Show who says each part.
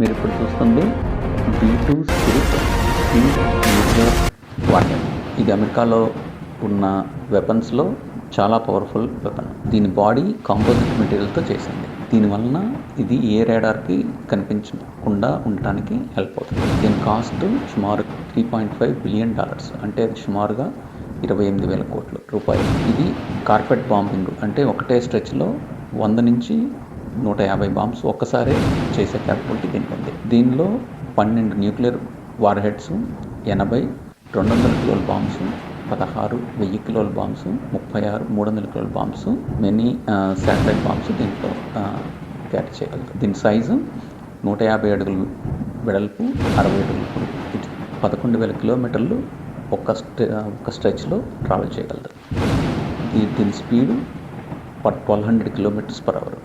Speaker 1: మీరు ఇప్పుడు చూస్తుంది B2 స్పిరిట్ న్యూక్లియర్ వార్హెడ్. ఇది అమెరికాలో ఉన్న వెపన్స్లో చాలా పవర్ఫుల్ వెపన్. దీని బాడీ కాంపోజిట్ మెటీరియల్తో చేసింది. దీనివలన ఇది ఏ రేడార్కి కనిపించకుండా ఉండటానికి హెల్ప్ అవుతుంది. దీని కాస్ట్ సుమారు $3.5 బిలియన్, అంటే సుమారుగా 28,000 కోట్ల రూపాయలు. ఇది కార్పెట్ బాంబింగ్, అంటే ఒకటే స్ట్రెచ్లో 100 నుంచి 150 బాంబ్స్ ఒక్కసారే చేసే క్యాపబిలిటీ దీనికి ఉంది. దీనిలో 12 న్యూక్లియర్ వార్ హెడ్స్, 80 200 కిలోల బాంబ్స్, 16 1000 కిలోల బాంబ్స్, 36 300 కిలోల బాంబ్స్, మెనీ శాటిలైట్ బాంబ్స్ దీంట్లో క్యారీ చేయగలదు. దీని సైజు 150 అడుగులు వెడల్పు, 60 అడుగులు పొడవు. 11,000 కిలోమీటర్లు ఒక స్ట్రెచ్లో ట్రావెల్ చేయగలదు. దీని స్పీడు 1200 కిలోమీటర్స్ పర్ అవర్.